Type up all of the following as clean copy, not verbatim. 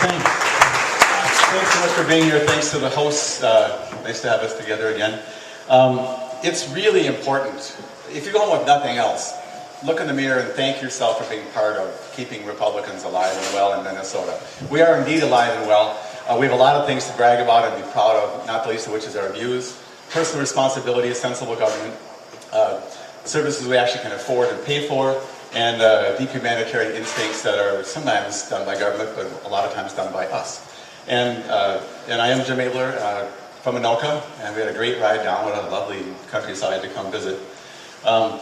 Thanks. Thanks so much for being here. Thanks to the hosts. Nice to have us together again. It's really important. If you go home with nothing else, look in the mirror and thank yourself for being part of keeping Republicans alive and well in Minnesota. We are indeed alive and well. We have a lot of things to brag about and be proud of, not the least of which is our views, personal responsibility, sensible government, services we actually can afford and pay for, and deep humanitarian instincts that are sometimes done by government, but a lot of times done by us. And I am Jim Abler from Anoka, and we had a great ride down. What a lovely countryside to come visit. I've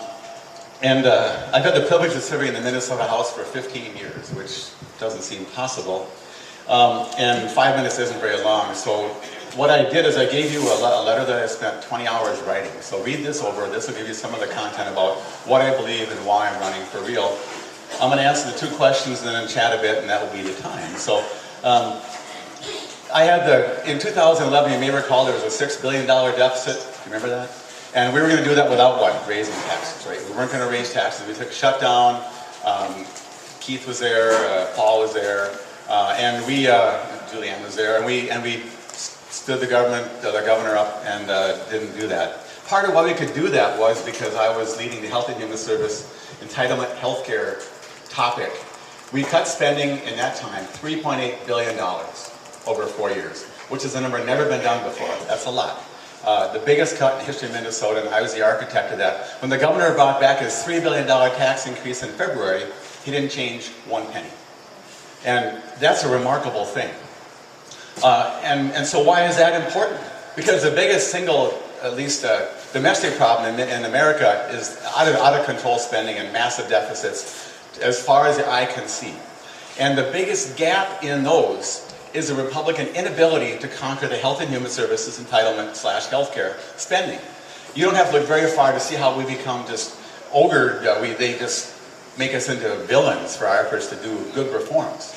had the privilege of serving in the Minnesota House for 15 years, which doesn't seem possible. And 5 minutes isn't very long. So what I did is I gave you a letter that I spent 20 hours writing. So read this over. This will give you some of the content about what I believe and why I'm running for real. I'm going to answer the 2 questions and then chat a bit, and that will be the time. So I had in 2011, you may recall, there was a $6 billion deficit. Do you remember that? And we were going to do that without what? Raising taxes, right? We weren't going to raise taxes. We took a shutdown. Keith was there, Paul was there, and Julianne was there, and we stood the governor up and didn't do that. Part of why we could do that was because I was leading the Health and Human Service entitlement healthcare topic. We cut spending in that time $3.8 billion over 4 years, which is a number never been done before. That's a lot. The biggest cut in the history of Minnesota, and I was the architect of that. When the governor brought back his $3 billion tax increase in February, he didn't change 1 penny. And that's a remarkable thing. And so why is that important? Because the biggest single, at least domestic problem in America is out of control spending and massive deficits as far as the eye can see. And the biggest gap in those is the Republican inability to conquer the Health and Human Services entitlement / healthcare spending. You don't have to look very far to see how we become just ogred. They just make us into villains for our efforts to do good reforms.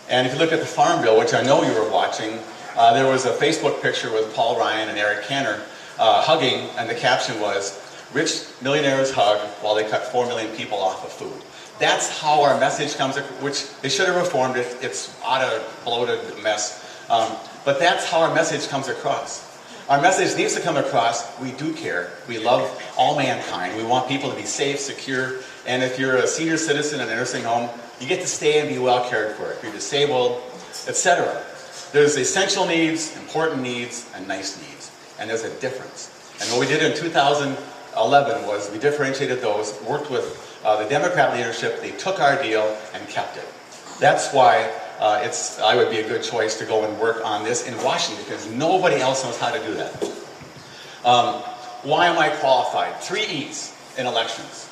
And if you look at the Farm Bill, which I know you were watching, there was a Facebook picture with Paul Ryan and Eric Cantor hugging, and the caption was, "Rich millionaires hug while they cut 4 million people off of food." That's how our message comes, which they should have reformed it. It's out of bloated mess. But that's how our message comes across. Our message needs to come across, we do care. We love all mankind. We want people to be safe, secure, and if you're a senior citizen in a nursing home, you get to stay and be well cared for. If you're disabled, etc. There's essential needs, important needs, and nice needs. And there's a difference. And what we did in 2011 was we differentiated those, worked with the Democrat leadership. They took our deal and kept it. That's why I would be a good choice to go and work on this in Washington, because nobody else knows how to do that. Why am I qualified? 3 E's in elections.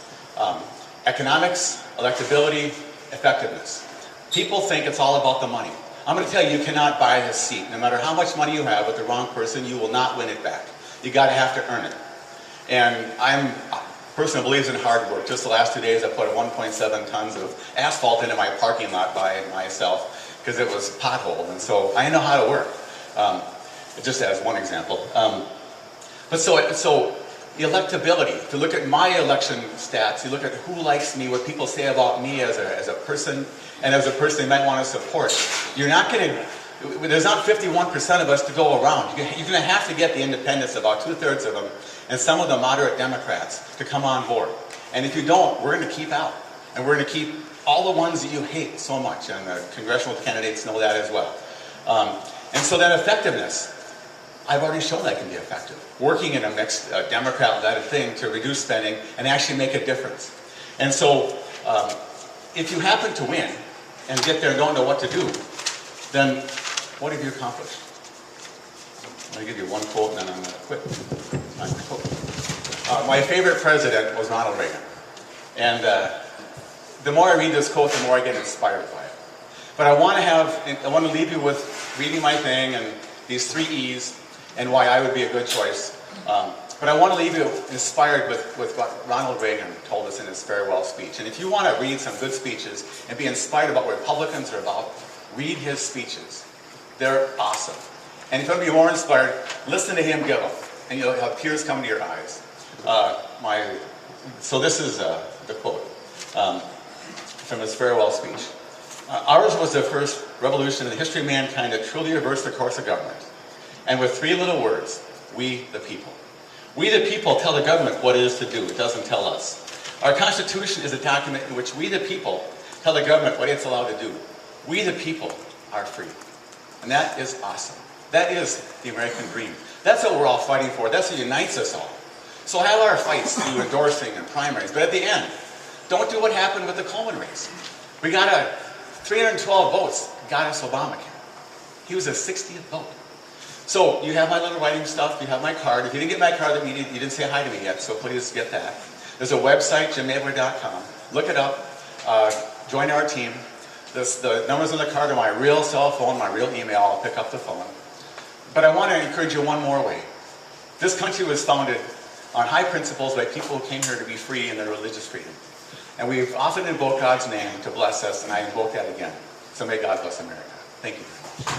Economics, electability, effectiveness. People think it's all about the money. I'm going to tell you, you cannot buy this seat. No matter how much money you have with the wrong person, you will not win it back. You got to have to earn it. And I'm a person who believes in hard work. Just the last 2 days, I put 1.7 tons of asphalt into my parking lot by myself because it was potholed. And so I know how to work. Just as one example. But so the electability, if you look at my election stats, you look at who likes me, what people say about me as a person, and as a person they might want to support. You're not going to, there's not 51% of us to go around. You're going to have to get the independents, about 2/3 of them, and some of the moderate Democrats to come on board. And if you don't, we're going to keep out. And we're going to keep all the ones that you hate so much, and the congressional candidates know that as well. And so that effectiveness, I've already shown that can be effective. Working in a mixed Democrat-led thing to reduce spending and actually make a difference. And so if you happen to win and get there and don't know what to do, then what have you accomplished? I'm going to give you one quote and then I'm going to quit. My favorite president was Ronald Reagan. And the more I read this quote, the more I get inspired by it. But I want to leave you with reading my thing and these 3 E's and why I would be a good choice. But I want to leave you inspired with what Ronald Reagan told us in his farewell speech. And if you want to read some good speeches and be inspired about what Republicans are about, read his speeches. They're awesome. And if you want to be more inspired, listen to him give them. And you'll have tears come to your eyes. So this is the quote from his farewell speech. Ours was the first revolution in the history of mankind that truly reversed the course of government. And with 3 little words, we the people. We the people tell the government what it is to do. It doesn't tell us. Our Constitution is a document in which we the people tell the government what it's allowed to do. We the people are free. And that is awesome. That is the American dream. That's what we're all fighting for. That's what unites us all. So have our fights through endorsing and primaries. But at the end, don't do what happened with the Coleman race. We got 312 votes, got us Obamacare. He was a 60th vote. So you have my little writing stuff, you have my card. If you didn't get my card, you didn't say hi to me yet, so please get that. There's a website, jimmabler.com. Look it up, join our team. The numbers on the card are my real cell phone, my real email. I'll pick up the phone. But I want to encourage you one more way. This country was founded on high principles by people who came here to be free in their religious freedom. And we've often invoked God's name to bless us, and I invoke that again. So may God bless America. Thank you.